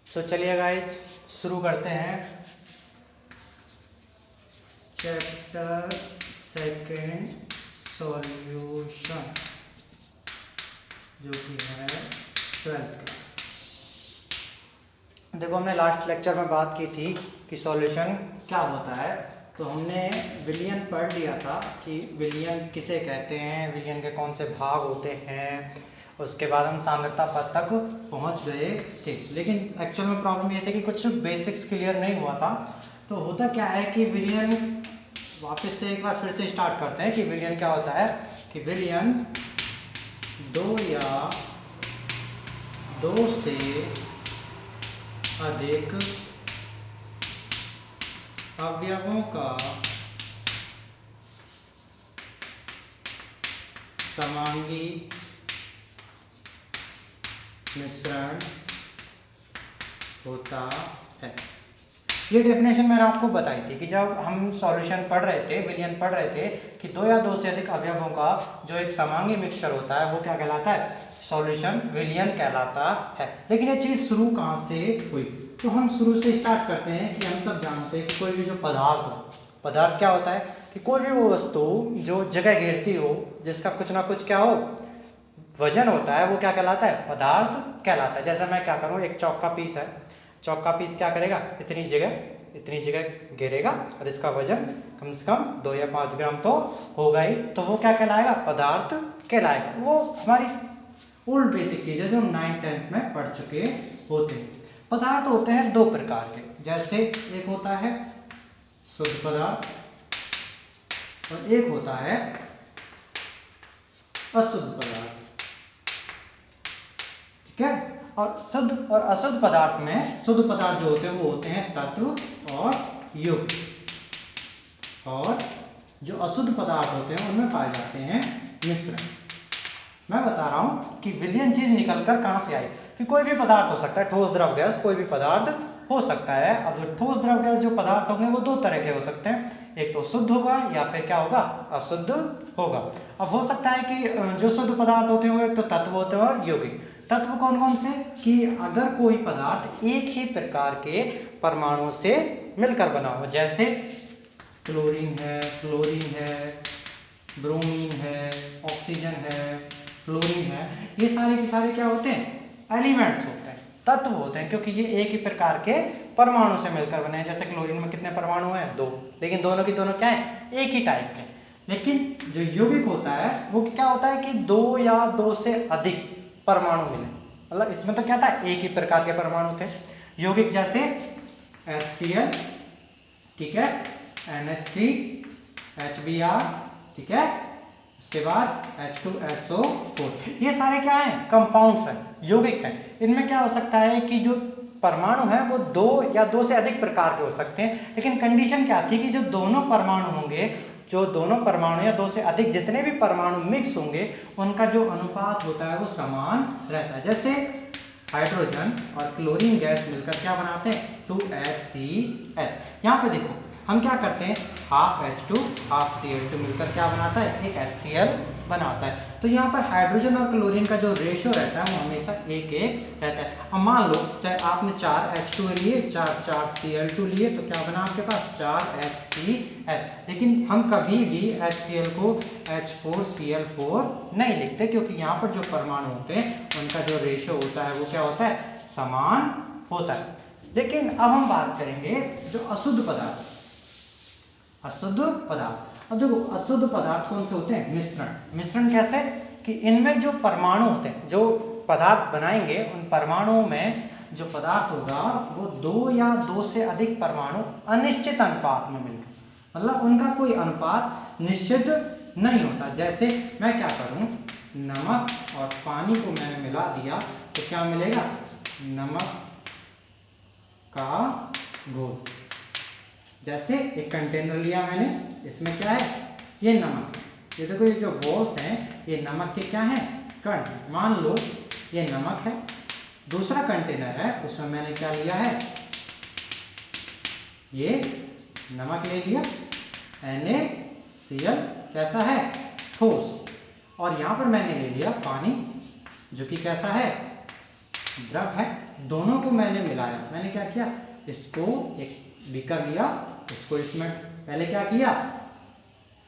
तो चलिए गाइज शुरू करते हैं चैप्टर सेकेंड सॉल्यूशन जो कि है 12th क्लास। देखो हमने लास्ट लेक्चर में बात की थी कि सॉल्यूशन क्या होता है। तो हमने विलयन पढ़ लिया था कि विलयन किसे कहते हैं, विलयन के कौन से भाग होते हैं। उसके बाद हम सांद्रता पद तक पहुंच गए थे, लेकिन एक्चुअल में प्रॉब्लम ये थी कि कुछ बेसिक्स क्लियर नहीं हुआ था। तो होता क्या है कि विलयन, वापस से एक बार फिर से स्टार्ट करते हैं कि विलयन क्या होता है। कि विलयन दो या दो से अधिक अवयवों का समांगी मिश्रण होता है। ये डेफिनेशन मैंने आपको बताई थी कि जब हम सॉल्यूशन पढ़ रहे थे, विलयन पढ़ रहे थे कि दो या दो से अधिक अवयवों का जो एक समांगी मिक्सचर होता है वो क्या कहलाता है, सॉल्यूशन विलयन कहलाता है। लेकिन ये चीज़ शुरू कहाँ से हुई, तो हम शुरू से स्टार्ट करते हैं कि हम सब जानते हैं कि कोई भी जो पदार्थ हो, पदार्थ क्या होता है कि कोई भी वो वस्तु जो जगह घेरती हो, जिसका कुछ ना कुछ क्या हो वजन होता है, वो क्या कहलाता है, पदार्थ कहलाता है। जैसे मैं क्या करूँ, एक चौक का पीस है, चौक का पीस क्या करेगा, इतनी जगह घेरेगा और इसका वजन कम से कम 2 या 5 ग्राम तो होगा ही, तो वो क्या कहलाएगा, पदार्थ कहलाएगा। वो हमारी ओल्ड बेसिक चीज़ है जो हम 9th-10th में पढ़ चुके होते हैं। पदार्थ होते हैं दो प्रकार के, जैसे एक होता है शुद्ध पदार्थ और एक होता है अशुद्ध पदार्थ। ठीक है, और शुद्ध और अशुद्ध पदार्थ में शुद्ध पदार्थ जो होते हैं वो होते हैं तत्व और युग, और जो अशुद्ध पदार्थ होते हैं उनमें पाए जाते हैं मिश्रण। मैं बता रहा हूं कि विलयन चीज निकलकर कहां से आई, कि कोई भी पदार्थ हो सकता है, ठोस द्रव गैस कोई भी पदार्थ हो सकता है। अब जो ठोस द्रव गैस जो पदार्थ होंगे वो दो तरह के हो सकते हैं, एक तो शुद्ध होगा या फिर क्या होगा, अशुद्ध होगा। अब हो सकता है कि जो शुद्ध पदार्थ होते हैं वो एक तो तत्व होते हैं और यौगिक। तत्व कौन कौन से, कि अगर कोई पदार्थ एक ही प्रकार के परमाणुओं से मिलकर बना हो, जैसे क्लोरीन है, फ्लोरीन है, ब्रोमीन है, ऑक्सीजन है, फ्लोरीन है, ये सारे के सारे क्या होते हैं, एलिमेंट्स होते हैं, तत्व होते हैं, क्योंकि ये एक ही प्रकार के परमाणु से मिलकर बने हैं। जैसे क्लोरीन में कितने परमाणु हैं, 2, लेकिन दोनों की दोनों क्या है, एक ही टाइप के। लेकिन जो यौगिक होता है वो क्या होता है कि 2 या 2 से अधिक परमाणु मिले, मतलब इसमें तो क्या था, एक ही प्रकार के परमाणु थे। यौगिक जैसे HCl, ठीक है, NH3, HBr, ठीक है, उसके बाद H2SO4, ये सारे क्या हैं, कंपाउंड्स हैं, यौगिक हैं। इनमें क्या हो सकता है कि जो परमाणु है वो 2 या 2 से अधिक प्रकार के हो सकते हैं, लेकिन कंडीशन क्या थी कि जो दोनों परमाणु होंगे, जो दोनों परमाणु या 2 से अधिक जितने भी परमाणु मिक्स होंगे उनका जो अनुपात होता है वो समान रहता है। जैसे हाइड्रोजन और क्लोरीन गैस मिलकर क्या बनाते हैं, 2HCl। यहाँ पे देखो हम क्या करते हैं, हाफ H2 हाफ Cl2 मिलकर क्या बनाता है, एक HCl बनाता है। तो यहाँ पर हाइड्रोजन और क्लोरीन का जो रेशियो रहता है वो हमेशा 1:1 रहता है। अब मान लो चाहे आपने 4 H2 लिए, 4 Cl2 लिए, तो क्या बना आपके पास 4 HCl। लेकिन हम कभी भी HCl को H4Cl4 नहीं लिखते, क्योंकि यहाँ पर जो परमाणु होते हैं उनका जो रेशियो होता है वो क्या होता है, समान होता है। लेकिन अब हम बात करेंगे जो अशुद्ध पदार्थ, अशुद्ध पदार्थ। अब देखो अशुद्ध पदार्थ कौन से होते हैं, मिश्रण। मिश्रण कैसे, कि इनमें जो परमाणु होते हैं, जो पदार्थ बनाएंगे उन परमाणुओं में जो पदार्थ होगा वो 2 या 2 से अधिक परमाणु अनिश्चित अनुपात में मिलकर, मतलब उनका कोई अनुपात निश्चित नहीं होता। जैसे मैं क्या करूं, नमक और पानी को मैंने मिला दिया तो क्या मिलेगा, नमक का घोल। जैसे एक कंटेनर लिया मैंने, इसमें क्या है, ये नमक, ये देखो ये जो बॉल्स हैं ये नमक के क्या हैं, कण। मान लो ये नमक है, दूसरा कंटेनर है उसमें मैंने क्या लिया है, ये नमक ले लिया, NaCl कैसा है, ठोस, और यहाँ पर मैंने ले लिया पानी जो कि कैसा है, द्रव है, दोनों को मैंने मिलाया। मैंने क्या किया, इसको एक बीकर लिया, इसको इसमें पहले क्या किया,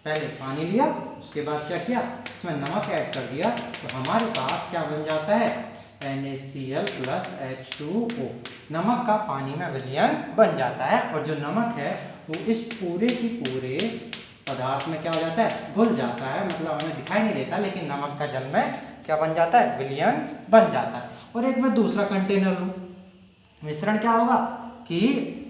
पहले पानी लिया, उसके बाद क्या किया, इसमें नमक ऐड कर दिया, तो हमारे पास क्या बन जाता है, NaCl + H2O। नमक का पानी में विलयन बन जाता है और जो नमक है वो इस पूरे की पूरे पदार्थ में क्या हो जाता है, घुल जाता है। मतलब हमें दिखाई नहीं देता, लेकिन नमक का जल में क्या बन जाता है, विलयन बन जाता है। और एक मैं दूसरा कंटेनर लूँ, मिश्रण क्या होगा कि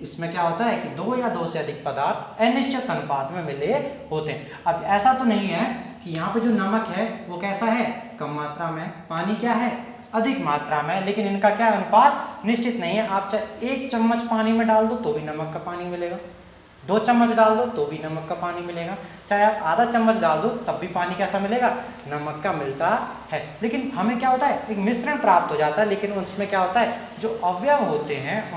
इसमें क्या होता है कि 2 या 2 से अधिक पदार्थ अनिश्चित अनुपात में मिले होते हैं। अब ऐसा तो नहीं है कि यहाँ पे जो नमक है वो कैसा है, कम मात्रा में, पानी क्या है, अधिक मात्रा में, लेकिन इनका क्या अनुपात निश्चित नहीं है। आप चाहे 1 चम्मच पानी में डाल दो तो भी नमक का पानी मिलेगा, 2 चम्मच डाल दो तो भी नमक का पानी मिलेगा, चाहे आप आधा चम्मच डाल दो तब भी पानी कैसा मिलेगा, नमक का मिलता है। लेकिन हमें क्या होता है, एक मिश्रण प्राप्त हो जाता है, लेकिन उसमें क्या होता है, जो अवयव होते हैं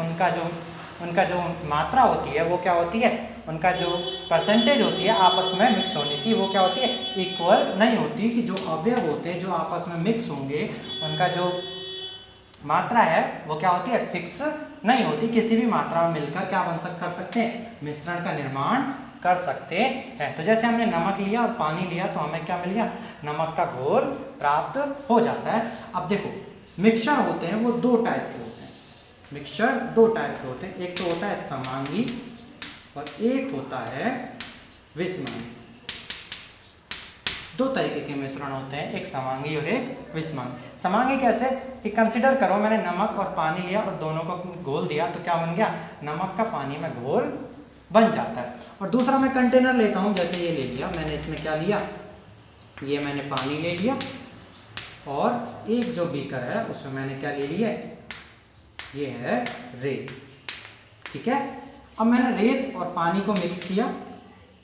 उनका जो मात्रा होती है वो क्या होती है, उनका जो परसेंटेज होती है आपस में मिक्स होने की, वो क्या होती है, इक्वल नहीं होती। कि जो अवयव होते हैं जो आपस में मिक्स होंगे उनका जो मात्रा है वो क्या होती है, फिक्स नहीं होती। किसी भी मात्रा में मिलकर क्या कर सकते हैं, मिश्रण का निर्माण कर सकते हैं। तो जैसे हमने नमक लिया और पानी लिया तो हमें क्या मिल गया, नमक का घोल प्राप्त हो जाता है। अब देखो मिक्सचर होते हैं वो 2 टाइप के होते हैं, मिक्सचर 2 टाइप के होते हैं, एक तो होता है समांगी और एक होता है विषमांगी। 2 तरीके के मिश्रण होते हैं, एक समांगी और एक विषमांगी। समांगी कैसे कि कंसिडर करो मैंने नमक और पानी लिया और दोनों को घोल दिया तो क्या बन गया, नमक का पानी में घोल बन जाता है। और दूसरा मैं कंटेनर लेता हूं, जैसे ये ले लिया मैंने, इसमें क्या लिया, ये मैंने पानी ले लिया और एक जो बीकर है उसमें मैंने क्या ले लिया, ये है रेत, ठीक है। अब मैंने रेत और पानी को मिक्स किया,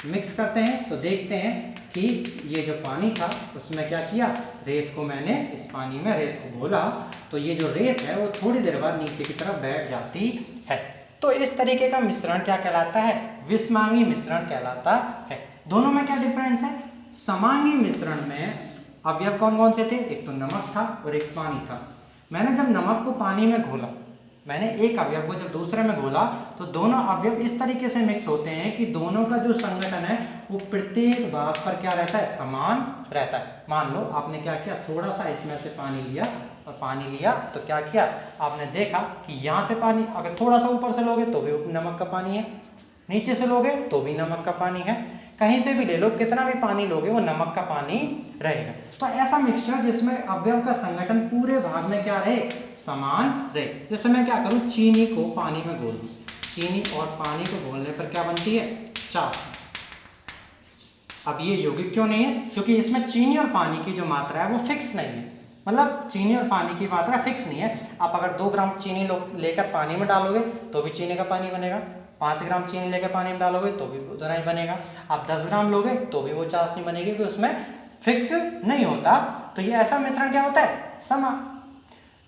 मिक्स करते हैं तो देखते हैं कि ये जो पानी था उसमें क्या किया, रेत को मैंने इस पानी में रेत को घोला तो ये जो रेत है वो थोड़ी देर बाद नीचे की तरफ बैठ जाती है। तो इस तरीके का मिश्रण क्या कहलाता है, विषमांगी मिश्रण कहलाता है। दोनों में क्या डिफरेंस है, समांगी मिश्रण में अवयव कौन कौन से थे, एक तो नमक था और एक पानी था। मैंने जब नमक को पानी में घोला, मैंने एक अवयव को जब दूसरे में घोला तो दोनों अवयव इस तरीके से मिक्स होते हैं कि दोनों का जो संगठन है वो प्रत्येक भाग पर क्या रहता है, समान रहता है। मान लो आपने क्या किया, थोड़ा सा इसमें से पानी लिया और पानी लिया तो क्या किया, आपने देखा कि यहाँ से पानी अगर थोड़ा सा ऊपर से लोगे तो भी नमक का पानी है, नीचे से लोगे तो भी नमक का पानी है, कहीं से भी ले लो, कितना भी पानी लोगे वो नमक का पानी रहेगा। तो ऐसा मिक्सचर जिसमें अवयव का संगठन पूरे भाग में क्या रहे, समान रहे। जैसे मैं क्या करूं, चीनी को पानी में घोल दूं, चीनी और पानी को घोलने पर क्या बनती है, चाशनी। अब ये यौगिक क्यों नहीं है, क्योंकि इसमें चीनी और पानी की जो मात्रा है वो फिक्स नहीं है, मतलब चीनी और पानी की मात्रा फिक्स नहीं है। आप अगर 2 ग्राम चीनी लेकर पानी में डालोगे तो भी चीनी का पानी बनेगा, 5 ग्राम चीनी लेकर पानी में डालोगे तो भी उतना ही बनेगा, आप 10 ग्राम लोगे तो भी वो चाशनी बनेगी, क्योंकि उसमें फिक्स नहीं होता। तो ये ऐसा मिश्रण क्या होता है,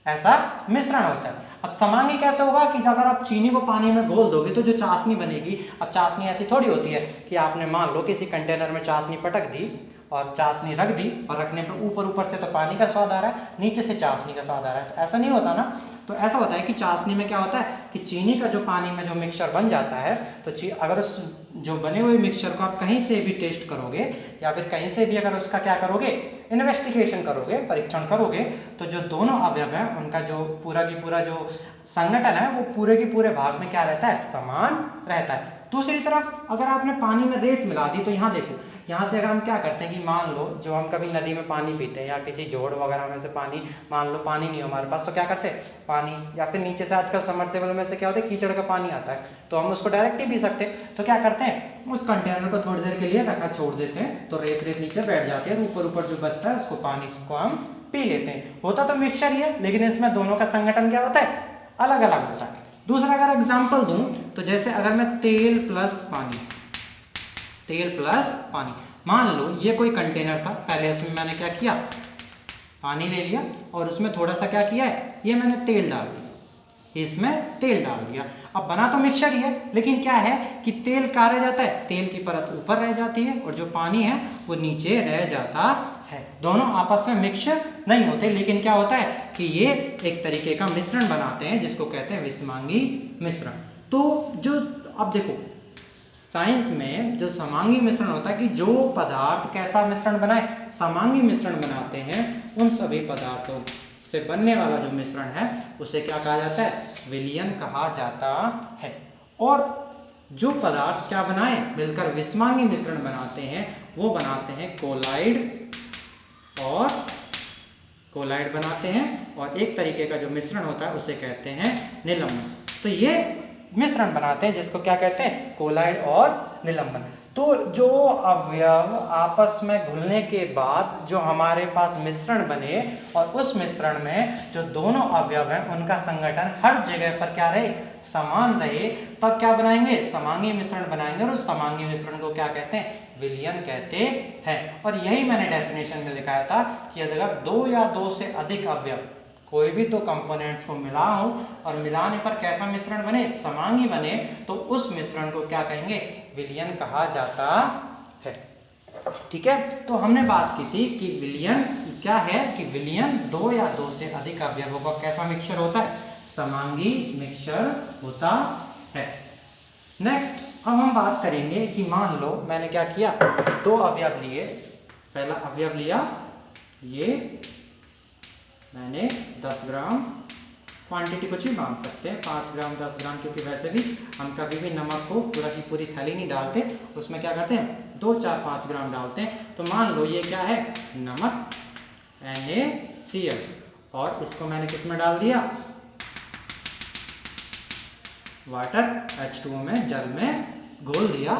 ऐसा मिश्रण होता है। अब समांगी कैसे होगा कि अगर आप चीनी को पानी में घोल दोगे तो जो चाशनी बनेगी, अब चाशनी ऐसी थोड़ी होती है कि आपने मान लो किसी कंटेनर में चाशनी पटक दी और चाशनी रख दी और रखने पर ऊपर से तो पानी का स्वाद आ रहा है, नीचे से चाशनी का स्वाद आ रहा है, तो ऐसा नहीं होता ना। तो ऐसा होता है कि चाशनी में क्या होता है कि चीनी का जो पानी में जो मिक्सचर बन जाता है, तो अगर उस जो बने हुए मिक्सचर को आप कहीं से भी टेस्ट करोगे या फिर कहीं से भी अगर उसका क्या करोगे, इन्वेस्टिगेशन करोगे, परीक्षण करोगे, तो जो दोनों अवयव हैं उनका जो पूरा की पूरा जो संगठन है वो पूरे के पूरे भाग में क्या रहता है, समान रहता है। दूसरी तरफ अगर आपने पानी में रेत मिला दी तो यहाँ देखो, यहाँ से अगर हम क्या करते हैं कि मान लो जो हम कभी नदी में पानी पीते हैं या किसी जोड़ वगैरह में से पानी, मान लो पानी नहीं हो हमारे पास, तो क्या करते हैं, पानी या फिर नीचे से आजकल समरसेबल में से क्या होता है, कीचड़ का पानी आता है, तो हम उसको डायरेक्ट ही पी सकते हैं। तो क्या करते हैं, उस कंटेनर को थोड़ी देर के लिए रखा छोड़ देते हैं तो रेत नीचे बैठ जाती है, ऊपर जो बचता है उसको पानी को हम पी लेते हैं। होता तो मिक्सचर ही है, लेकिन इसमें दोनों का संगठन क्या होता है, अलग अलग होता है। दूसरा अगर एग्जाम्पल दूं तो जैसे अगर मैं तेल प्लस पानी, मान लो ये कोई कंटेनर था, पहले इसमें मैंने क्या किया, पानी ले लिया और उसमें थोड़ा सा क्या किया है, ये मैंने तेल डाल दिया, इसमें तेल डाल दिया। अब बना तो मिक्सचर ही है, लेकिन क्या है कि तेल कहाँ रह जाता है, तेल की परत ऊपर रह जाती है और जो पानी है वो नीचे रह जाता है। दोनों आपस में मिक्सचर नहीं होते, लेकिन क्या होता है कि ये एक तरीके का मिश्रण बनाते हैं जिसको कहते हैं विषमांगी मिश्रण। तो जो अब देखो साइंस में जो समांगी मिश्रण होता है कि जो पदार्थ कैसा मिश्रण बनाए, समांगी मिश्रण बनाते हैं, उन सभी पदार्थों से बनने वाला जो मिश्रण है उसे क्या कहा जाता है, विलयन कहा जाता है। और जो पदार्थ क्या बनाए, मिलकर विषमांगी मिश्रण बनाते हैं, वो बनाते हैं कोलाइड बनाते हैं, और एक तरीके का जो मिश्रण होता है उसे कहते हैं निलंबन। तो ये मिश्रण बनाते हैं जिसको क्या कहते हैं, कोलाइड और निलंबन। तो जो अवयव आपस में घुलने के बाद जो हमारे पास मिश्रण बने और उस मिश्रण में जो दोनों अवयव हैं उनका संगठन हर जगह पर क्या रहे, समान रहे, तब क्या बनाएंगे, समांगी मिश्रण बनाएंगे। और उस समांगी मिश्रण को क्या कहते हैं, विलयन कहते हैं। और यही मैंने डेफिनेशन में लिखाया था कि अगर दो या दो से अधिक अवयव कोई भी दो कंपोनेंट्स को मिलाओ और मिलाने पर कैसा मिश्रण बने, समांगी बने, तो उस मिश्रण को क्या कहेंगे, विलयन कहा जाता है। ठीक है, तो हमने बात की थी कि विलयन क्या है, कि विलयन दो या दो से अधिक अवयवों का कैसा मिक्सचर होता है, समांगी मिक्सचर होता है। नेक्स्ट अब हम बात करेंगे कि मान लो मैंने क्या किया, दो अवयव लिए, पहला अवयव लिया, ये मैंने 10 ग्राम, क्वांटिटी कुछ भी मान सकते हैं, 5 ग्राम 10 ग्राम, क्योंकि वैसे भी हम कभी भी नमक को पूरा की पूरी थैली नहीं डालते, उसमें क्या करते हैं 2, 4, 5 ग्राम डालते हैं। तो मान लो ये क्या है, नमक NaCl, और इसको मैंने किस में डाल दिया, वाटर H2O में, जल में घोल दिया।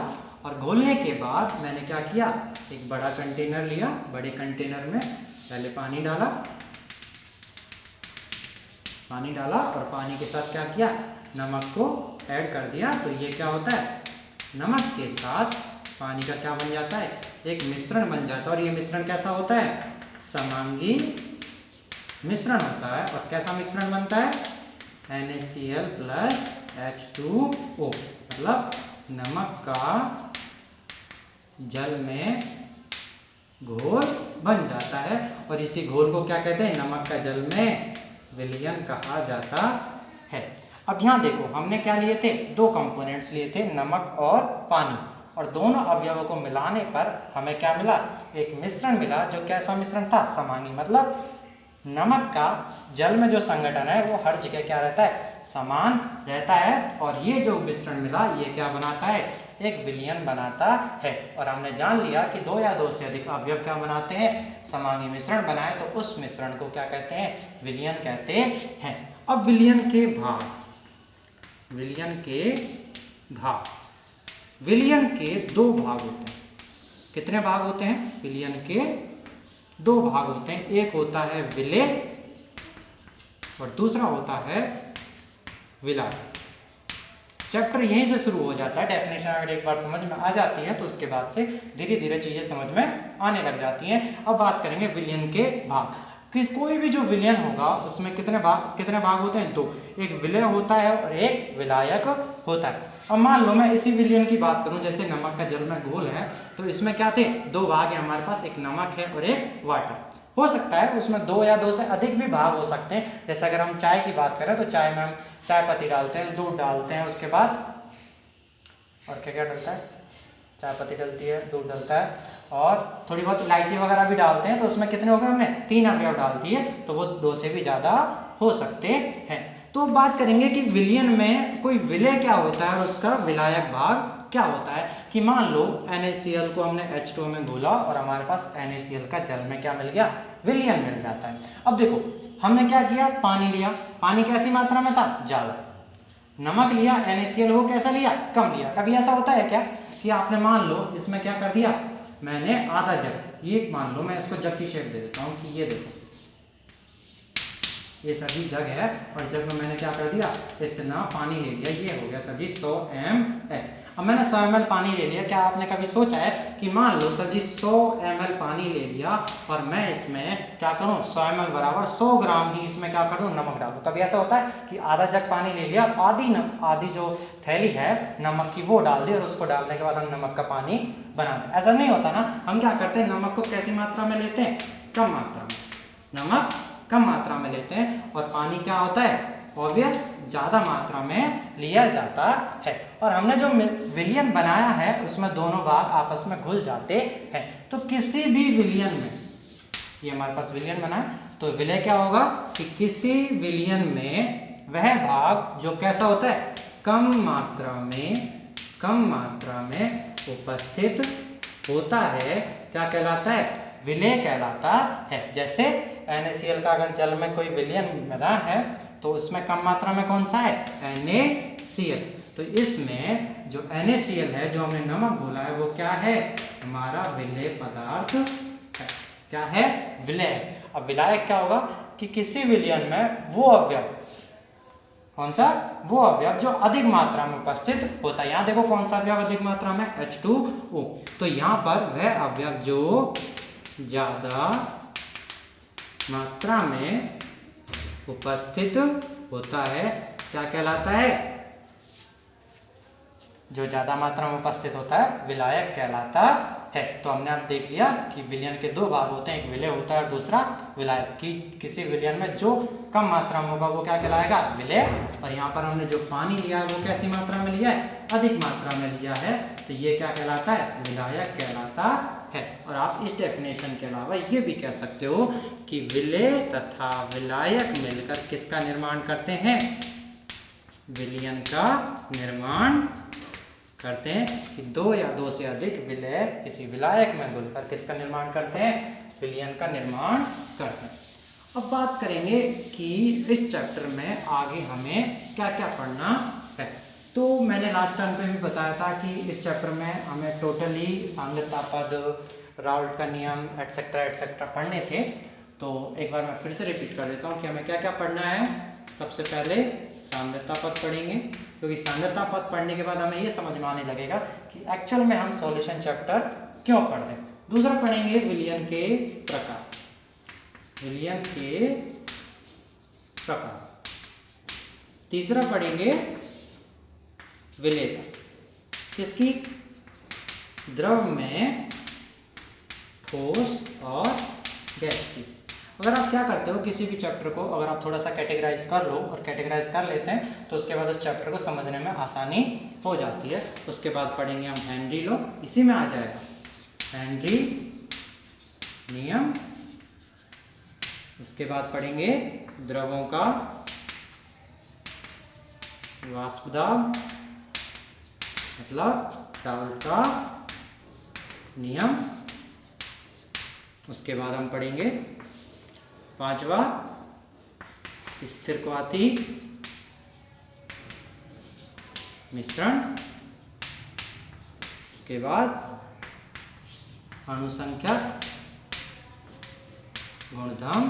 और घोलने के बाद मैंने क्या किया, एक बड़ा कंटेनर लिया, बड़े कंटेनर में पहले पानी डाला और पानी के साथ क्या किया, नमक को ऐड कर दिया। तो ये क्या होता है, नमक के साथ पानी का क्या बन जाता है, एक मिश्रण बन जाता है। और ये मिश्रण कैसा होता है, समांगी मिश्रण होता है। और कैसा मिश्रण बनता है, NaCl प्लस H2O, मतलब नमक का जल में घोल बन जाता है। और इसी घोल को क्या कहते हैं, नमक का जल में विलयन कहा जाता है। अब यहाँ देखो हमने क्या लिए थे, दो कंपोनेंट्स लिए थे, नमक और पानी, और दोनों अवयवों को मिलाने पर हमें क्या मिला, एक मिश्रण मिला। जो कैसा मिश्रण था, समांगी, मतलब नमक का जल में जो संगठन है वो हर जगह क्या रहता है, समान रहता है। और ये जो मिश्रण मिला ये क्या बनाता है, एक विलयन बनाता है। और हमने जान लिया कि दो या दो से अधिक अवयव क्या बनाते हैं, समांगी मिश्रण बनाए, तो उस मिश्रण को क्या कहते हैं, विलयन कहते हैं। अब विलयन के भाग, विलयन के दो भाग होते हैं। कितने भाग होते हैं, विलयन के दो भाग होते हैं। एक होता है विलेय और दूसरा होता है विलाय। चैप्टर यहीं से शुरू हो जाता है। डेफिनेशन अगर एक बार समझ में आ जाती है तो उसके बाद से धीरे धीरे चीजें समझ में आने लग जाती हैं। अब बात करेंगे विलयन के भाग। कोई भी जो विलयन होगा उसमें कितने भाग होते हैं, दो। एक विलेय होता है और एक विलायक होता है। अब मान लो मैं इसी विलयन की बात करूं, जैसे नमक का जल में घोल है, तो इसमें क्या थे, दो भाग है हमारे पास, एक नमक है और एक वाटर। हो सकता है उसमें दो या दो से अधिक भी भाग हो सकते हैं। जैसे अगर हम चाय की बात करें तो चाय में हम चाय पत्ती डालते हैं, दूध डालते हैं, उसके बाद और क्या क्या डलता है, चाय पत्ती डलती है, दूध डलता है और थोड़ी बहुत इलायची वगैरह भी डालते हैं। तो उसमें कितने हो गए, हमने 3 अवयव डाल दिए, तो वो 2 से भी ज़्यादा हो सकते हैं। तो बात करेंगे कि विलयन में कोई विलेय क्या होता है और उसका विलायक भाग क्या होता है। कि मान लो NaCl को हमने H2O में घोला और हमारे पास NaCl का जल में क्या मिल गया, विलयन मिल जाता है। अब देखो हमने क्या किया, पानी लिया, पानी कैसी मात्रा में था, ज़्यादा। नमक लिया, NaCl वो कैसा लिया, कम लिया। कभी ऐसा होता है क्या कि आपने मान लो इसमें क्या कर दिया, मैंने आधा जग, ये मान लो मैं इसको जग की शेप दे देता हूँ कि ये देखो ये सर जी जग है और जग में मैंने क्या कर दिया, इतना पानी ले लिया, ये हो गया सर जी 100 ml। अब मैंने 100 ml पानी ले लिया। क्या आपने कभी सोचा है कि मान लो सर जी 100 ml पानी ले लिया और मैं इसमें क्या करूं, 100 ml बराबर 100 ग्राम ही इसमें क्या कर दूं, नमक डाल दूं। कभी ऐसा होता है कि आधा जग पानी ले लिया, आधी जो थैली है नमक की वो डाल दी और उसको डालने के बाद हम नमक का पानी बना दें। ऐसा नहीं होता ना। हम क्या करते हैं, नमक को कैसी मात्रा में लेते हैं, कम मात्रा में, नमक कम मात्रा में लेते हैं और पानी क्या होता है, ऑब्वियस ज़्यादा मात्रा में लिया जाता है। और हमने जो विलयन बनाया है उसमें दोनों भाग आपस में घुल जाते हैं। तो किसी भी विलयन में, ये हमारे पास विलयन बना है, तो विलय क्या होगा कि किसी विलयन में वह भाग जो कैसा होता है, कम मात्रा में उपस्थित होता है, क्या कहलाता है, विलय कहलाता है। जैसे NaCl का अगर जल में कोई विलयन बना है तो उसमें कम मात्रा में कौन सा है, NaCl। तो इसमें जो NaCl है, जो हमने नमक घोला है, वो क्या है, हमारा विलय पदार्थ है। क्या है, विलय। अब विलायक क्या होगा कि किसी विलयन में वो अवयव, कौन सा, वो अवयव जो अधिक मात्रा में उपस्थित होता है। यहाँ देखो कौन सा अवयव अधिक मात्रा में, H2O। तो यहाँ पर वह अवयव जो ज्यादा मात्रा में उपस्थित होता है क्या कहलाता है, जो ज्यादा मात्रा में उपस्थित होता है विलायक कहलाता है। तो हमने अब देख लिया कि विलयन के दो भाग होते हैं, एक विलय होता है और दूसरा विलायक। कि किसी विलयन में जो कम मात्रा में होगा वो क्या कहलाएगा, विलय। और यहाँ पर हमने जो पानी लिया है वो कैसी मात्रा में लिया है, अधिक मात्रा में लिया है, तो ये क्या कहलाता है, विलायक कहलाता है। और आप इस डेफिनेशन के अलावा ये भी कह सकते हो कि विलय तथा विलायक मिलकर किसका निर्माण करते हैं, विलयन का निर्माण करते हैं। कि दो या दो से अधिक विलय किसी विलायक में घुलकर किसका निर्माण करते हैं, विलयन का निर्माण करते हैं। अब बात करेंगे कि इस चैप्टर में आगे हमें क्या क्या पढ़ना है। तो मैंने लास्ट टाइम पे भी बताया था कि इस चैप्टर में हमें टोटली सांद्रता पद, राउल्ट का नियम एटसेट्रा एटसेट्रा पढ़ने थे। तो एक बार मैं फिर से रिपीट कर देता हूँ कि हमें क्या क्या पढ़ना है। सबसे पहले सांद्रता पद पढ़ेंगे, क्योंकि सांद्रता पद पढ़ने के बाद हमें ये समझ में आने लगेगा कि एक्चुअल में हम सॉल्यूशन चैप्टर क्यों पढ़ रहे हैं। दूसरा पढ़ेंगे विलयन के प्रकार, विलयन के प्रकार। तीसरा पढ़ेंगे विलेयता, किसकी, द्रव में ठोस और गैस की। अगर आप क्या करते हो, किसी भी चैप्टर को अगर आप थोड़ा सा कैटेगराइज कर लो और कैटेगराइज कर लेते हैं तो उसके बाद उस चैप्टर को समझने में आसानी हो जाती है। उसके बाद पढ़ेंगे हम हेनरी लॉ, इसी में आ जाएगा हेनरी नियम। उसके बाद पढ़ेंगे द्रवों का वाष्प दाब, मतलब राउल्ट का नियम। उसके बाद हम पढ़ेंगे पांचवा स्थिरक्वाथी मिश्रण। उसके बाद अणुसंख्यक गुणधर्म,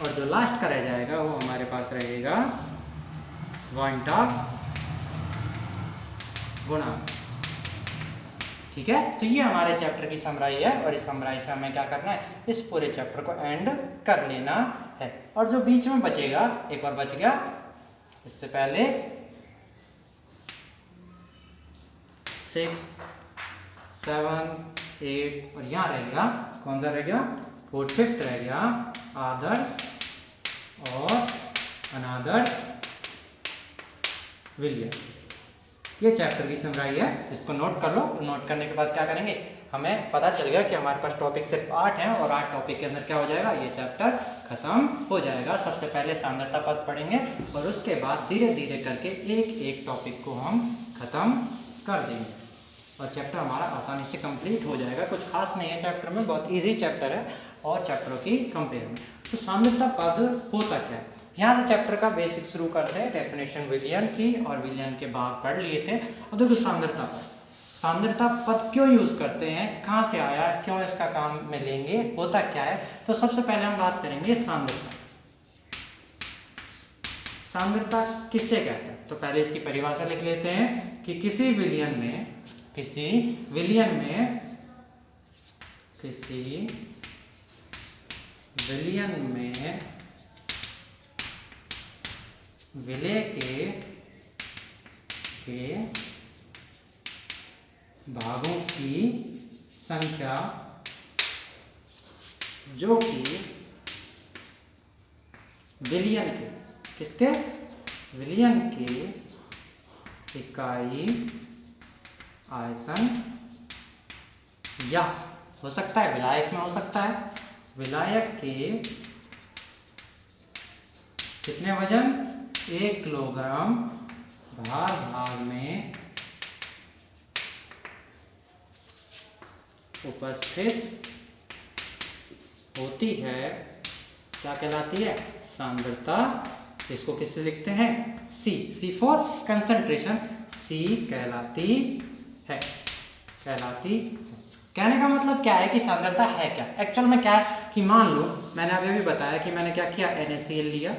और जो लास्ट का रह जाएगा वो हमारे पास रहेगा वांटाक गुणांक। ठीक है, तो ये हमारे चैप्टर की समराई है और इस समराई से हमें क्या करना है, इस पूरे चैप्टर को एंड कर लेना है। और जो बीच में बचेगा, एक और बच गया इससे पहले 6, 7, 8 और यहाँ रह गया, कौन सा रह गया, 4th 5th रह गया, आदर्श और अनादर्श विलयन। ये चैप्टर की समराई है, इसको नोट कर लो। नोट करने के बाद क्या करेंगे, हमें पता चल गया कि हमारे पास टॉपिक सिर्फ 8 हैं और 8 टॉपिक के अंदर क्या हो जाएगा, ये चैप्टर खत्म हो जाएगा। सबसे पहले सांद्रता पद पढ़ेंगे और उसके बाद धीरे धीरे करके एक एक टॉपिक को हम खत्म कर देंगे और चैप्टर हमारा आसानी से कंप्लीट हो जाएगा। कुछ खास नहीं है चैप्टर में, बहुत ईजी चैप्टर है और चैप्टरों की कंपेयर में। तो सांद्रता पद होता क्या है, यहाँ से चैप्टर का बेसिक शुरू करते हैं। डेफिनेशन विलयन की और विलयन के भाग पढ़ लिए थे। अब देखो सांद्रता पद, सांद्रता पद क्यों यूज करते हैं, कहाँ से आया, क्यों इसका काम में लेंगे, होता क्या है। तो सबसे पहले हम बात करेंगे सांद्रता। सांद्रता किससे कहते हैं? तो पहले इसकी परिभाषा लिख लेते हैं कि किसी विलयन में विलय के भागों की संख्या जो कि विलयन के इकाई आयतन या हो सकता है विलायक में हो सकता है विलायक के कितने वजन 1 किलोग्राम भाग में उपस्थित होती है क्या कहलाती है? सांद्रता। इसको किससे लिखते हैं? सी फॉर कंसंट्रेशन। सी कहलाती है। कहने का मतलब क्या है कि सांद्रता है क्या? एक्चुअल में क्या है कि मान लो मैंने अभी बताया कि मैंने क्या किया, NaCl लिया,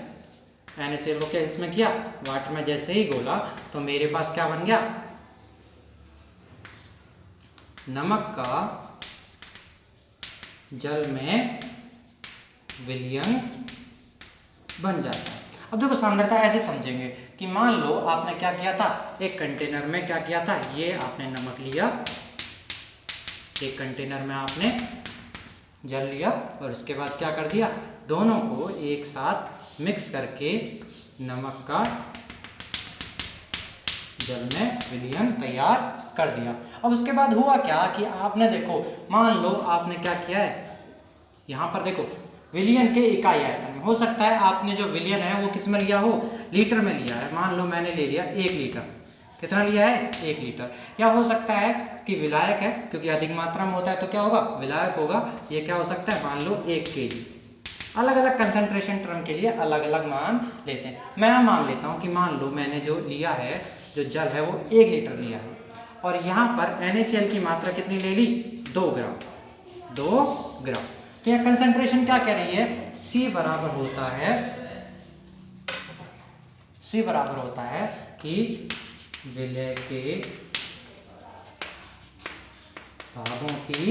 NaCl को क्या इसमें किया, वाटर में जैसे ही घोला तो मेरे पास क्या बन गया, नमक का जल में विलयन बन जाता है। अब देखो सांद्रता ऐसे समझेंगे कि मान लो आपने क्या किया था, एक कंटेनर में क्या किया था, ये आपने नमक लिया, एक कंटेनर में आपने जल लिया और उसके बाद क्या कर दिया, दोनों को एक साथ मिक्स करके नमक का जल में विलयन तैयार कर दिया। अब उसके बाद हुआ क्या कि आपने देखो, मान लो आपने क्या किया है, यहाँ पर देखो विलयन के इकाई आयतन में, हो सकता है आपने जो विलयन है वो किस में लिया हो, लीटर में लिया है। मान लो मैंने ले लिया 1 लीटर, कितना लिया है 1 लीटर। या हो सकता है कि विलायक है, क्योंकि अधिक मात्रा में होता है तो क्या होगा, विलायक होगा। ये क्या हो सकता है, मान लो 1 kg। अलग अलग कंसंट्रेशन टर्म के लिए अलग अलग मान लेते हैं। मैं मान लेता हूँ कि मान लो मैंने जो लिया है, जो जल है वो 1 लीटर लिया है और यहाँ पर NaCl की मात्रा कितनी ले ली, 2 ग्राम। तो यहाँ कंसंट्रेशन क्या कह रही है, C बराबर होता है कि विलय के भागों की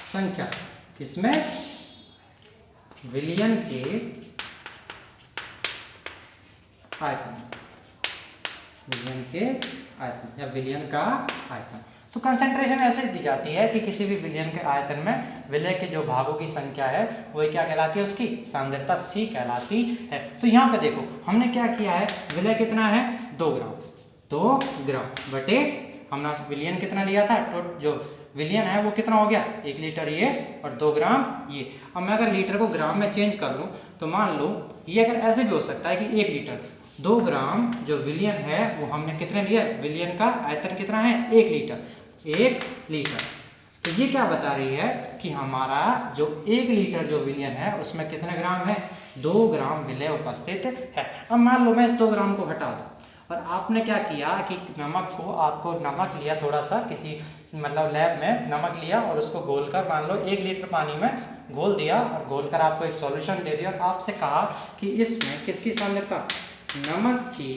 संख्या, किसमें, विलयन के आयतन या विलयन का आयतन। तो कंसंट्रेशन ऐसे दी जाती है कि किसी भी विलयन के आयतन में विलय के जो भागों की संख्या है वो क्या कहलाती है, उसकी सांद्रता C कहलाती है। तो यहाँ पे देखो हमने क्या किया है, विलय कितना है 2 ग्राम बटे हमने विलयन कितना लिया था, तो जो विलयन है वो कितना हो गया, 1 लीटर ये और 2 ग्राम ये। अब मैं अगर लीटर को ग्राम में चेंज कर लूँ तो मान लो ये अगर ऐसे भी हो सकता है कि 1 लीटर 2 ग्राम जो विलयन है वो हमने कितने लिया, विलयन का आयतन कितना है 1 लीटर। तो ये क्या बता रही है कि हमारा जो 1 लीटर जो विलयन है उसमें कितने ग्राम है, 2 ग्राम विलय उपस्थित है। अब मान लो मैं इस 2 ग्राम को हटा दूँ और आपने क्या किया कि आपको नमक लिया, थोड़ा सा किसी मतलब लैब में नमक लिया और उसको घोलकर मान लो 1 लीटर पानी में घोल दिया और घोलकर आपको एक सॉल्यूशन दे दिया और आपसे कहा कि इसमें किसकी सांद्रता, नमक की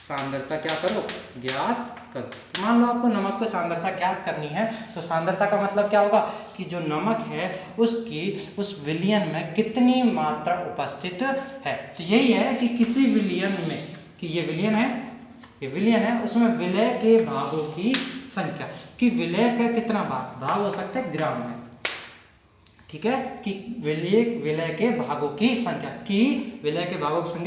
सांद्रता क्या करो, ज्ञात करो। तो मान लो आपको नमक की सांद्रता ज्ञात करनी है, तो सांद्रता का मतलब क्या होगा कि जो नमक है उसकी उस विलयन में कितनी मात्रा उपस्थित है। तो यही है कि किसी विलयन में, कि ये विलयन है उसमें विलय के भागों की संख्या, कि विलय का कितना भाग हो सकता है ग्राम में, ठीक है, कि विलय के भागों की संख्या,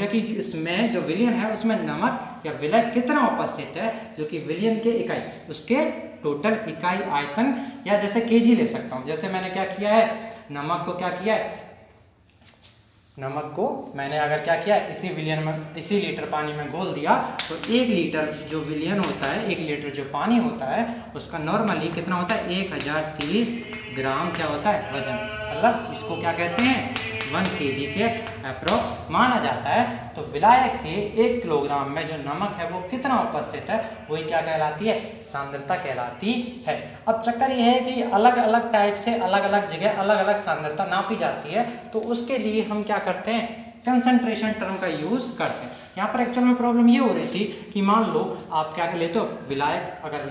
कि इसमें जो विलयन है उसमें नमक या विलय कितना उपस्थित है, जो कि विलयन के इकाई, उसके टोटल इकाई आयतन, या जैसे केजी ले सकता हूं। जैसे मैंने क्या किया है, नमक को क्या किया है, नमक को मैंने अगर क्या किया, इसी लीटर पानी में घोल दिया, तो 1 लीटर जो विलयन होता है, 1 लीटर जो पानी होता है उसका नॉर्मली कितना होता है, 1030 ग्राम क्या होता है वजन, मतलब इसको क्या कहते हैं 1 kg के अप्रोक्स माना जाता है। तो विलायक के 1 किलोग्राम में जो नमक है वो कितना उपस्थित है, वही क्या कहलाती है, सांद्रता कहलाती है। अब चक्कर ये है कि अलग अलग टाइप से अलग अलग जगह अलग अलग सांद्रता नापी जाती है, तो उसके लिए हम क्या करते हैं, कंसंट्रेशन टर्म का यूज करते हैं। यहाँ पर एक्चुअल में प्रॉब्लम ये हो रही थी कि मान लो आप क्या लेते हो, विलायक अगर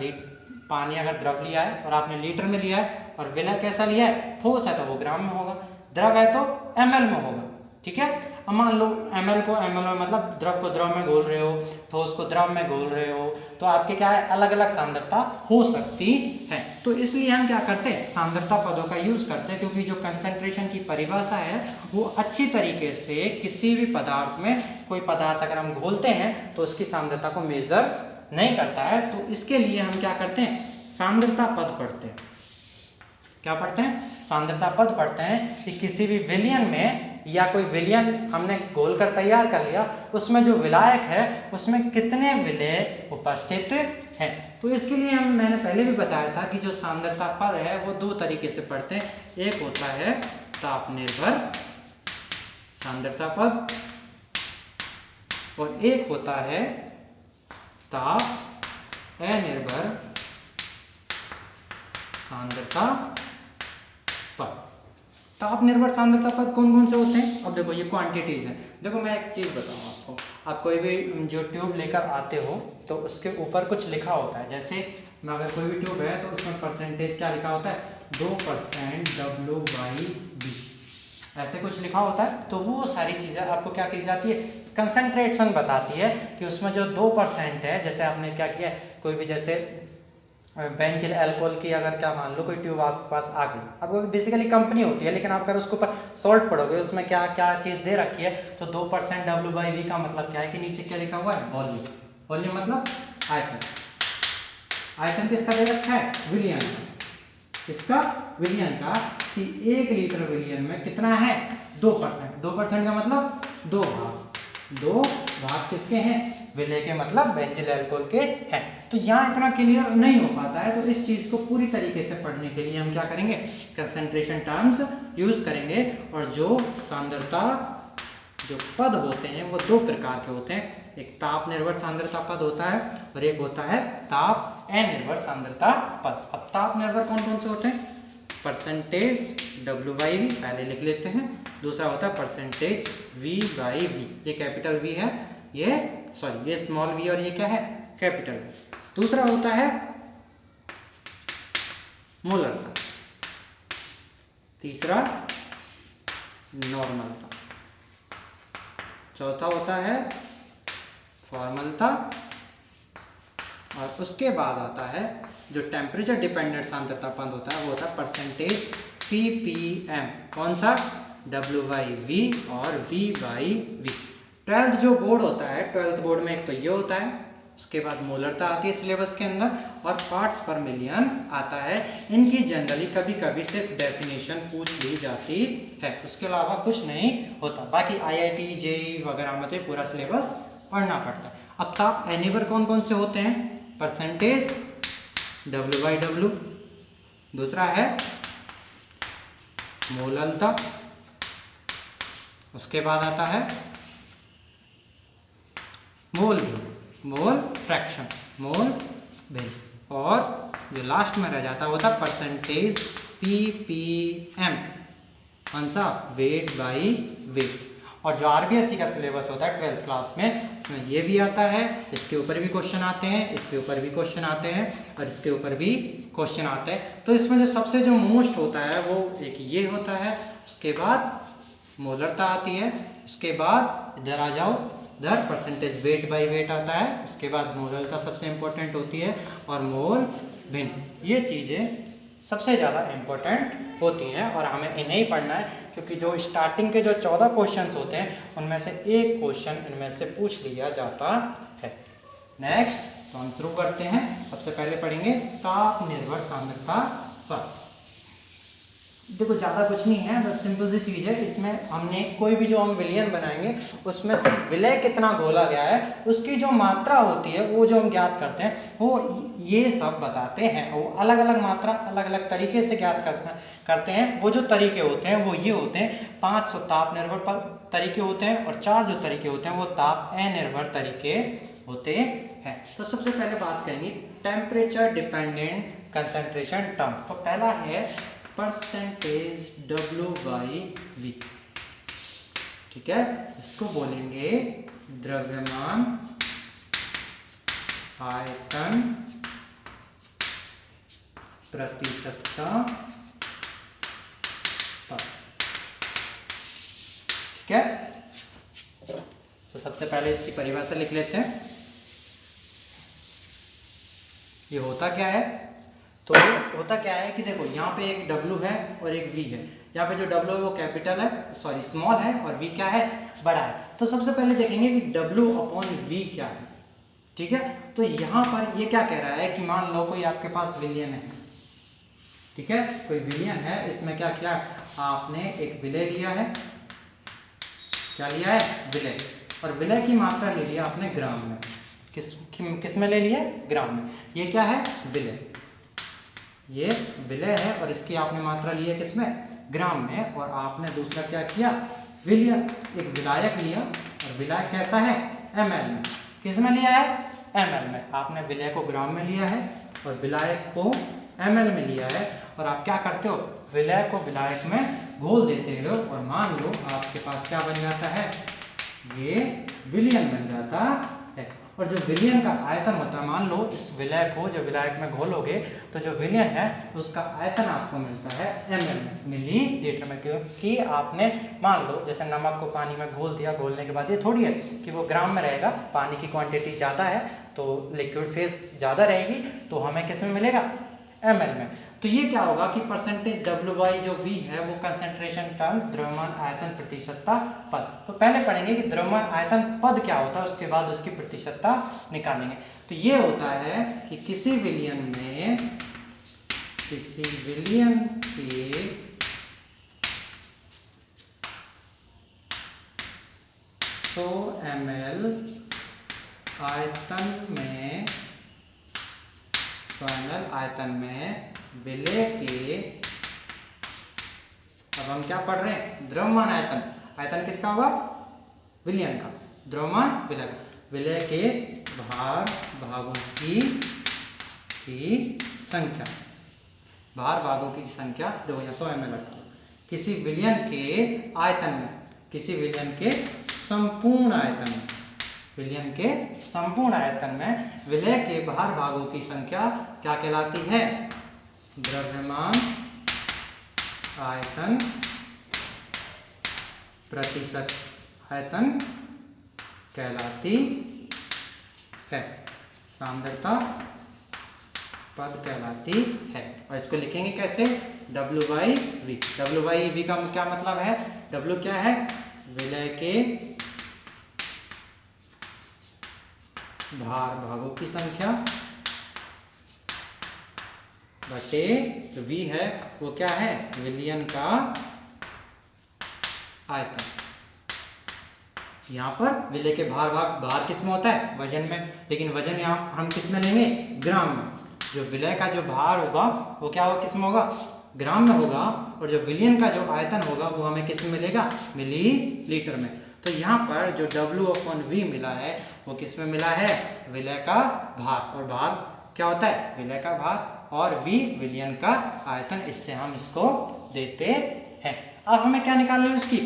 पानी अगर द्रव लिया है और आपने लीटर में लिया है, और विलय कैसा लिया है, ठोस है तो वो ग्राम में होगा, द्रव है तो ml में होगा, ठीक है। अब मान लो ml को ml में, मतलब द्रव को द्रव में घोल रहे हो, ठोस को द्रव में घोल रहे हो, तो आपके क्या है, अलग अलग सांद्रता हो सकती है। तो इसलिए हम क्या करते हैं, सांद्रता पदों का यूज करते हैं, क्योंकि जो कंसंट्रेशन की परिभाषा है वो अच्छी तरीके से किसी भी पदार्थ में, कोई पदार्थ अगर हम घोलते हैं तो उसकी सांद्रता को मेजर नहीं करता है। तो इसके लिए हम क्या करते हैं, सांद्रता पद पढ़ते हैं। क्या पढ़ते हैं, सांद्रता पद पढ़ते हैं कि किसी भी विलयन में, या कोई विलयन हमने घोल कर तैयार कर लिया, उसमें जो विलायक है उसमें कितने विलेय उपस्थित हैं। तो इसके लिए मैंने पहले भी बताया था कि जो सांद्रता पद है वो दो तरीके से पढ़ते हैं। एक होता है ताप निर्भर सांद्रता पद और एक होता है ताप अनिर्भर सांद्रता पद। ताप निर्भर सांद्रता पद कौन कौन से होते हैं, अब देखो ये क्वांटिटीज है। देखो मैं एक चीज बताऊं आपको, आप कोई भी जो ट्यूब लेकर आते हो तो उसके ऊपर कुछ लिखा होता है। जैसे मैं अगर कोई भी ट्यूब है तो उसमें परसेंटेज क्या लिखा होता है, 2% W/V, ऐसे कुछ लिखा होता है। तो वो सारी चीज़ें आपको क्या की जाती है, कंसंट्रेशन बताती है कि उसमें जो 2% है, जैसे आपने क्या किया, कोई भी जैसे बेंजिल अल्कोहल की अगर क्या मान लो कोई ट्यूब आपके पास आ गई, अब वो बेसिकली कंपनी होती है, लेकिन आप अगर उसके ऊपर सॉल्ट पढ़ोगे उसमें क्या क्या चीज़ दे रखी है, तो 2% W/V का मतलब क्या है कि नीचे क्या लिखा हुआ है, वॉल्यूम। वॉल्यूम मतलब आयतन। आयतन किसका दे रखा है, विलियन का। इसका विलियन का कि 1 लीटर विलियन में कितना है, 2%। 2% का मतलब 2 भाग। 2 भाग किसके हैं, विलय के, मतलब बेंजिल अल्कोहल के हैं। तो यहाँ इतना क्लियर नहीं हो पाता है, तो इस चीज को पूरी तरीके से पढ़ने के लिए हम क्या करेंगे, कंसंट्रेशन टर्म्स यूज करेंगे। और जो सांद्रता जो पद होते हैं वो दो प्रकार के होते हैं, एक ताप निर्भर सांद्रता पद होता है और एक होता है ताप अनिर्भर सांद्रता पद। अब ताप निर्भर कौन कौन से होते हैं, परसेंटेज W/V पहले लिख लेते हैं, दूसरा होता है परसेंटेज V/V, ये कैपिटल V है, ये सॉरी ये स्मॉल v और ये क्या है, कैपिटल V। दूसरा होता है मोलरता, तीसरा नॉर्मलता, चौथा होता है फॉर्मलता, और उसके बाद आता है जो टेम्परेचर डिपेंडेंट सांद्रता पद होता है वो होता है परसेंटेज ppm। कौन सा, W/V और V/V। 12th जो बोर्ड होता है, 12th बोर्ड में एक तो ये होता है, उसके बाद मोलरता आती है सिलेबस के अंदर, और पार्ट्स पर मिलियन आता है। इनकी जनरली कभी कभी सिर्फ डेफिनेशन पूछ ली जाती है, उसके अलावा कुछ नहीं होता। बाकी IIT JEE वगैरह में तो पूरा सिलेबस पढ़ना पड़ता है। अब ताप अनिर्भर कौन कौन से होते हैं, परसेंटेज W/W, दूसरा है मोलरता, उसके बाद आता है मोल भिन्न, मोल फ्रैक्शन, मोल भिन्न, और जो लास्ट में रह जाता है वो था परसेंटेज ppm, कौन सा, वेट बाई वेट। और जो RBSE का सिलेबस होता है 12th क्लास में, उसमें ये भी आता है, इसके ऊपर भी क्वेश्चन आते हैं, इसके ऊपर भी क्वेश्चन आते हैं, और इसके ऊपर भी क्वेश्चन आते हैं। तो इसमें जो सबसे जो मोस्ट होता है वो एक ये होता है, उसके बाद मोलरता आती है, उसके बाद इधर आ जाओ, इधर परसेंटेज वेट बाई वेट आता है, उसके बाद मोलरता सबसे इंपॉर्टेंट होती है, और मोल भिन्न। ये चीज़ें सबसे ज़्यादा इम्पोर्टेंट होती हैं और हमें इन्हें ही पढ़ना है, क्योंकि जो स्टार्टिंग के जो 14 क्वेश्चंस होते हैं उनमें से एक क्वेश्चन इनमें से पूछ लिया जाता है। नेक्स्ट तो हम शुरू करते हैं। सबसे पहले पढ़ेंगे ताप निर्भर सांद्रता पद। देखो ज़्यादा कुछ नहीं है, बस सिंपल सी चीज़ है। इसमें हमने कोई भी जो हम विलयन बनाएंगे उसमें से विलय कितना घोला गया है उसकी जो मात्रा होती है वो जो हम ज्ञात करते हैं वो ये सब बताते हैं। वो अलग अलग मात्रा अलग अलग तरीके से ज्ञात करते हैं। वो जो तरीके होते हैं वो ये होते हैं, 5 ताप निर्भर तरीके होते हैं और 4 जो तरीके होते हैं वो ताप अनिर्भर तरीके होते हैं। तो सबसे पहले बात करेंगे टेम्परेचर डिपेंडेंट कंसंट्रेशन टर्म्स। तो पहला है परसेंटेज W/V। ठीक है, इसको बोलेंगे द्रव्यमान आयतन प्रतिशतता पद। ठीक है, तो सबसे पहले इसकी परिभाषा लिख लेते हैं। ये होता क्या है, तो होता क्या है कि देखो यहाँ पे एक W है और एक V है। यहाँ पे जो W है वो कैपिटल है, सॉरी स्मॉल है, और V क्या है, बड़ा है। तो सबसे पहले देखेंगे कि W अपॉन V क्या है। ठीक है, तो यहाँ पर ये क्या कह रहा है कि मान लो कोई आपके पास विलयन है। ठीक है, कोई विलयन है, इसमें क्या किया आपने, एक विलय लिया है। क्या लिया है, विलय, और विलय की मात्रा ले लिया आपने ग्राम में। किस में ले लिया, ग्राम में। ये क्या है, विलय, ये विलय है, और इसकी आपने मात्रा ली है किसमें, ग्राम में। और आपने दूसरा क्या किया, विलयन, एक विलायक लिया, और विलायक कैसा है, ml में। किस में लिया है, ml में। आपने विलय को ग्राम में लिया है और विलायक को ml में लिया है, और आप क्या करते हो, विलय को विलायक में घोल देते हो, और मान लो आपके पास क्या बन जाता है, ये विलयन बन जाता है। और जो विलयन का आयतन होता है, मान लो इस विलय को जो विलायक में घोलोगे तो जो विलयन है उसका आयतन आपको मिलता है ml मिलीलीटर में, क्योंकि आपने मान लो जैसे नमक को पानी में घोल दिया, घोलने के बाद ये थोड़ी है कि वो ग्राम में रहेगा, पानी की क्वांटिटी ज़्यादा है तो लिक्विड फेज ज़्यादा रहेगी, तो हमें किस में मिलेगा, ml में। तो ये क्या होगा कि परसेंटेज W बाई जो V है वो कंसेंट्रेशन टर्म द्रव्यमान आयतन प्रतिशतता पद। तो पहले पढ़ेंगे कि द्रव्यमान आयतन पद क्या होता है, उसके बाद उसकी प्रतिशतता निकालेंगे। तो ये होता है कि किसी विलयन के 100 ml आयतन में विलय के, अब हम क्या पढ़ रहे हैं, द्रव्यमान आयतन। आयतन किसका होगा, विलयन का, द्रव्यमान विलय का, विलय के भागों की संख्या, भागों की संख्या देखो यहाँ 100 ml रखा, किसी विलयन के आयतन में, किसी विलयन के संपूर्ण आयतन में, विलयन के संपूर्ण आयतन में विलय के भागों की संख्या क्या कहलाती है, द्रव्यमान आयतन प्रतिशत आयतन कहलाती है, सांद्रता पद कहलाती है। और इसको लिखेंगे कैसे, W by V। W by V का क्या मतलब है, W क्या है, विलय के भागों की संख्या बटे जो V है वो क्या है, विलयन का आयतन। यहाँ पर विलय के भार किस में होता है, वजन में, लेकिन वजन यहाँ हम किस में लेंगे, ग्राम में। जो विलय का जो भार होगा वो क्या होगा, किस में होगा, ग्राम में होगा, और जो विलयन का जो आयतन होगा वो हमें किस में मिलेगा, मिलीलीटर में। तो यहाँ पर जो W अपॉन V मिला है वो किस में मिला है, विलय का भार, और भार क्या होता है, विलय का भार, और V विलयन का आयतन। इससे हम इसको देते हैं। अब हमें क्या निकालनी है, उसकी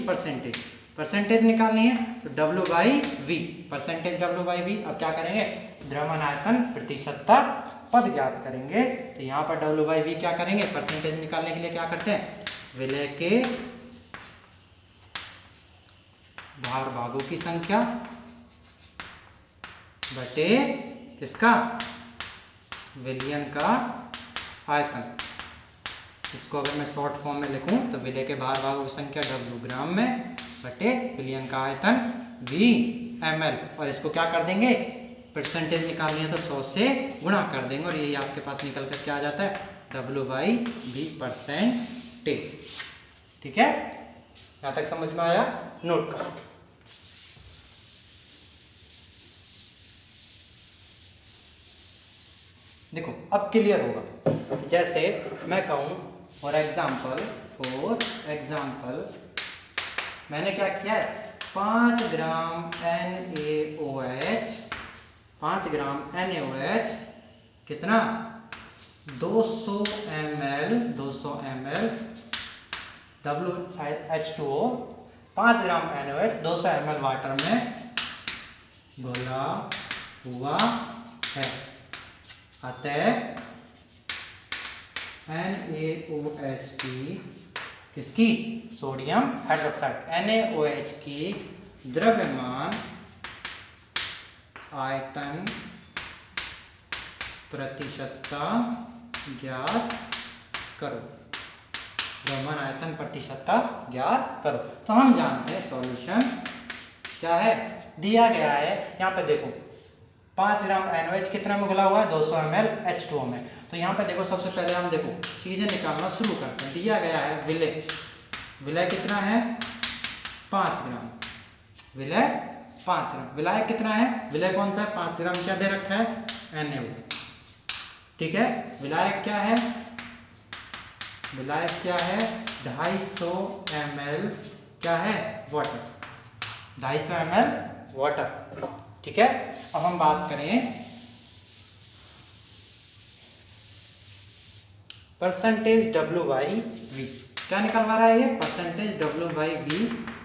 परसेंटेज निकालनी है। तो W by V, percentage W by V। अब क्या करेंगे, द्रव्यमान आयतन प्रतिशतता पद ज्ञात करेंगे। तो यहाँ पर W बाई V क्या करेंगे, परसेंटेज निकालने के लिए क्या करते हैं, विलय के भागों की संख्या बटे किसका, विलयन का आयतन। इसको अगर मैं शॉर्ट फॉर्म में लिखूं तो विलय के भागों की संख्या W ग्राम में बटे विलयन का आयतन V ml, और इसको क्या कर देंगे, परसेंटेज निकालनी है तो 100 से गुणा कर देंगे, और यही आपके पास निकल कर क्या आ जाता है, W बाई V परसेंटेज। ठीक है, यहाँ तक समझ में आया, नोट करो। देखो अब क्लियर होगा। जैसे मैं कहूँ फॉर एग्जाम्पल मैंने क्या किया है, 5 ग्राम NaOH कितना, 200 ml WH2O 5 ग्राम NaOH 200 ml वाटर में घोला हुआ है, अतः NaOH की किसकी, सोडियम हाइड्रोक्साइड, NaOH की द्रव्यमान आयतन प्रतिशतता ज्ञात करो, द्रव्यमान आयतन प्रतिशतता ज्ञात करो। तो हम जानते हैं सॉल्यूशन क्या है, दिया गया है यहाँ पे देखो 5 ग्राम NaOH कितना में घुला हुआ है, 200 ml H2O में। तो यहाँ पे देखो सबसे पहले हम देखो चीजें निकालना शुरू करते हैं। दिया गया है विलय, विलय कितना है 5 ग्राम, विलय 5 ग्राम, विलायक कितना है, विलय कौन सा है 5 ग्राम, क्या दे रखा है NaO, ठीक है। विलायक क्या है, विलायक क्या है 250 ml क्या है वाटर, 250 ml वाटर, ठीक है। अब हम बात करें परसेंटेज W/V, क्या निकलवा रहा है ये, परसेंटेज W/V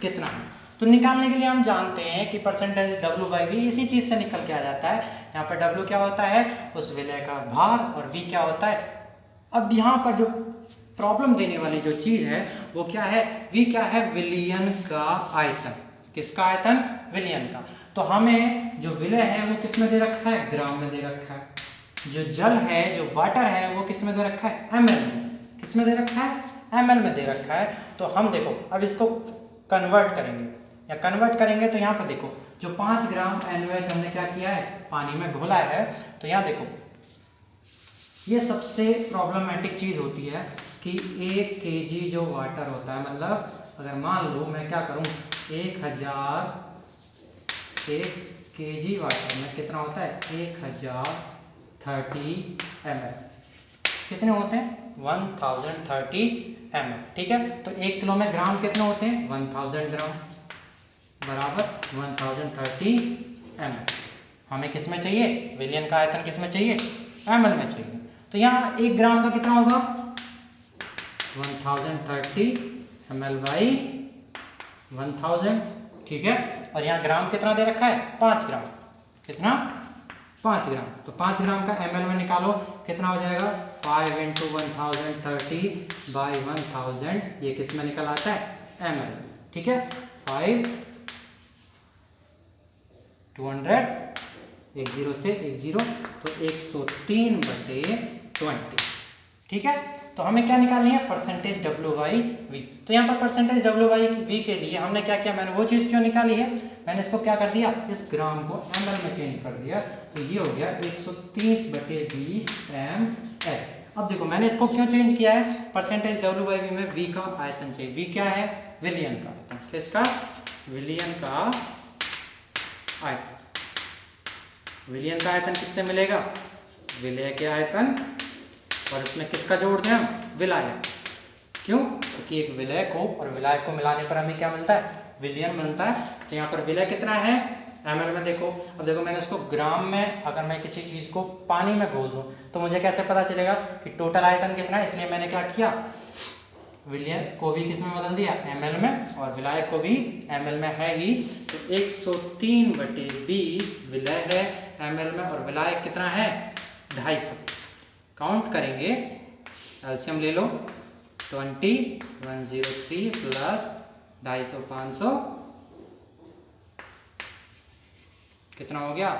कितना है। तो निकालने के लिए हम जानते हैं कि परसेंटेज W/V इसी चीज से निकल के आ जाता है। यहाँ पर W क्या होता है उस विलय का भार और V क्या होता है। अब यहाँ पर जो प्रॉब्लम देने वाली जो चीज है वो क्या है, V क्या है विलयन का आयतन, किसका आयतन, विलयन का। तो हमें जो विलय है वो किस में दे रखा है, ग्राम में दे रखा है। जो जल है, जो वाटर है वो किस में दे रखा है, ml में, किस में दे रखा है, ml में दे रखा है। तो हम देखो अब इसको कन्वर्ट करेंगे, या कन्वर्ट करेंगे तो यहाँ पर देखो जो 5 ग्राम NaOH हमने क्या किया है पानी में घोला है। तो यहाँ देखो ये सबसे प्रॉब्लमेटिक चीज होती है कि 1 kg जो वाटर होता है, मतलब अगर मान लो मैं क्या करूँ 1000 kg वाटर में कितना होता है 1030 ml, कितने होते हैं 1030 ml, ठीक है। तो 1 किलो में ग्राम कितने होते हैं 1000 ग्राम बराबर 1030 ml। हमें किस में चाहिए, विलयन का आयतन किस में चाहिए, ml में चाहिए। तो यहाँ 1 ग्राम का कितना होगा 1030 ml/1000, ठीक है। और यहाँ ग्राम कितना दे रखा है 5 ग्राम, कितना 5 ग्राम। तो 5 ग्राम का ml में निकालो कितना हो जाएगा 5 × 1030/1000, ये किस में निकल आता है ml, ठीक है। 5 200 एक 0 से एक 0 तो 103/20, ठीक है। तो हमें क्या निकालनी है परसेंटेज W/V। तो यहाँ पर परसेंटेज W/V के लिए हमने क्या किया, मैंने वो चीज़ क्यों निकाली है, मैंने इसको क्या कर दिया इस ग्राम को ml में चेंज कर दिया। तो ये हो गया 130/20 ml। अब देखो मैंने इसको क्यों चेंज किया है, परसेंटेज W/V में V का आयतन चाहिए। V क्या है विलयन का आयतन, किसका, विलयन का आयतन। विलयन का आयतन किससे मिलेगा, विलय के आयतन और इसमें किसका जोड़ दें हम, विलायक। क्यों, क्योंकि एक विलय को और विलायक को मिलाने पर हमें क्या मिलता है, विलयन मिलता है। तो यहाँ पर विलय कितना है ml में, देखो अब देखो मैंने इसको ग्राम में, अगर मैं किसी चीज को पानी में घोल दूं तो मुझे कैसे पता चलेगा कि टोटल आयतन कितना है। इसलिए मैंने क्या किया, विलयन को भी किस में बदल दिया ml में, और विलायक को भी ml में है ही। तो 103/20 विलय है ml में और विलायक कितना है 250। काउंट करेंगे, एलसीएम ले लो 20 103 प्लस 250 500 कितना हो गया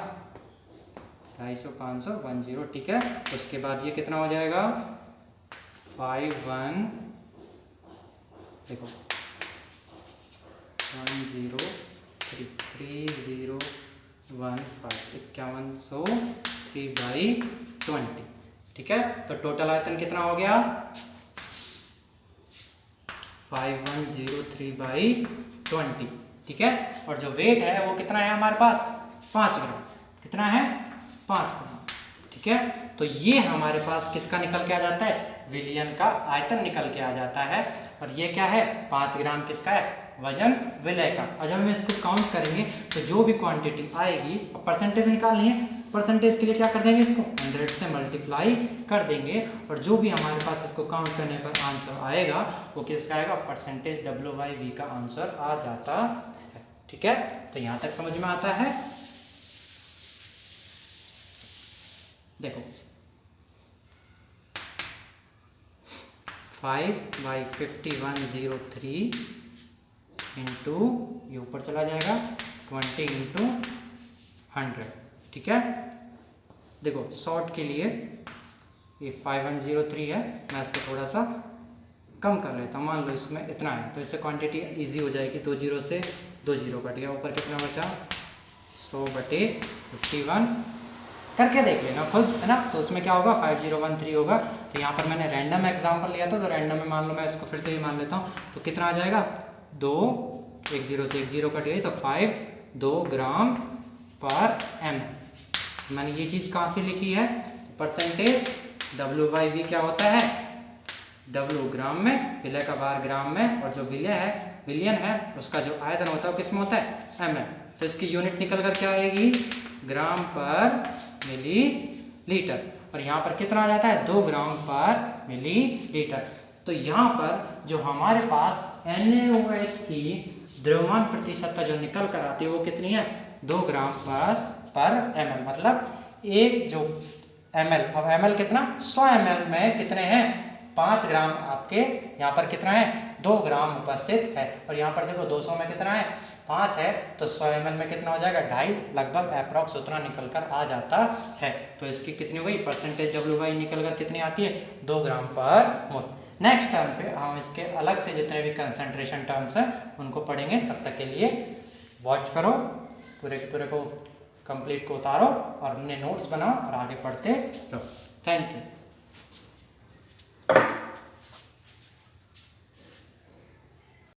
250 500 10, ठीक है। उसके बाद ये कितना हो जाएगा 51 देखो 103 5103/20, ठीक है। तो टोटल आयतन कितना हो गया 5103/20, ठीक है। और जो वेट है वो कितना है हमारे पास 5 ग्राम, कितना है 5 ग्राम, ठीक है। तो ये हमारे पास किसका निकल के आ जाता है, विलयन का आयतन निकल के आ जाता है। और ये क्या है 5 ग्राम किसका है, वजन विलय का। और जब हम इसको काउंट करेंगे तो जो भी क्वांटिटी आएगी, परसेंटेज निकालनी है परसेंटेज के लिए क्या कर देंगे, इसको 100 से मल्टीप्लाई कर देंगे और जो भी हमारे पास इसको काउंट करने पर आंसर आएगा वो किसका आएगा, परसेंटेज W/V का आंसर आ जाता है। ठीक है, तो यहाँ तक समझ में आता है। देखो 5/5103 इंटू ये ऊपर चला जाएगा 20 इंटू 100। ठीक है, देखो शॉर्ट के लिए ये 5103 है, मैं इसको थोड़ा सा कम कर लेता हूँ। मान लो इसमें इतना है तो इससे क्वांटिटी इजी हो जाएगी। 2 जीरो से 2 जीरो कट गया, ऊपर कितना बचा 100/51 करके देख लेना खुद, है ना। तो उसमें क्या होगा 5013 होगा। तो यहाँ पर मैंने रैंडम एग्जांपल लिया था, तो रैंडम में मान लो मैं इसको फिर से ही मान लेता हूँ, तो कितना आ जाएगा 2, 1 जीरो से 1 जीरो कट गई तो 5 2 ग्राम पर एम। मैंने ये चीज़ कहाँ से लिखी है, परसेंटेज W/V क्या होता है, W ग्राम में, विलय का बार ग्राम में, और जो विलियन है उसका जो आयतन होता है वो किस में होता है, ml। तो इसकी यूनिट निकल कर क्या आएगी, ग्राम पर मिलीलीटर, और यहाँ पर कितना आ जाता है 2 ग्राम पर मिलीलीटर। तो यहाँ पर जो हमारे पास NaOH की द्रव्यमान प्रतिशतता जो निकल कर आती है वो कितनी है, 2 ग्राम पर ml, मतलब एक जो ml, अब ml कितना 100 ml में कितने हैं 5 ग्राम, आपके यहाँ पर कितना है 2 ग्राम उपस्थित है, और यहाँ पर देखो 200 में कितना है 5 है, तो 100 ml में कितना हो जाएगा 2.5, लगभग अप्रॉक्स उतना निकल कर आ जाता है। तो इसकी कितनी हो गई, परसेंटेज W/V निकल कर कितनी आती है 2 ग्राम पर मोल। नेक्स्ट टर्म पे हम इसके अलग से जितने भी कंसंट्रेशन टर्म्स हैं उनको पढ़ेंगे, तब तक के लिए वॉच करो, पूरे के पूरे को कंप्लीट को उतारो और अपने नोट्स बनाओ और आगे पढ़ते रहो। Thank you.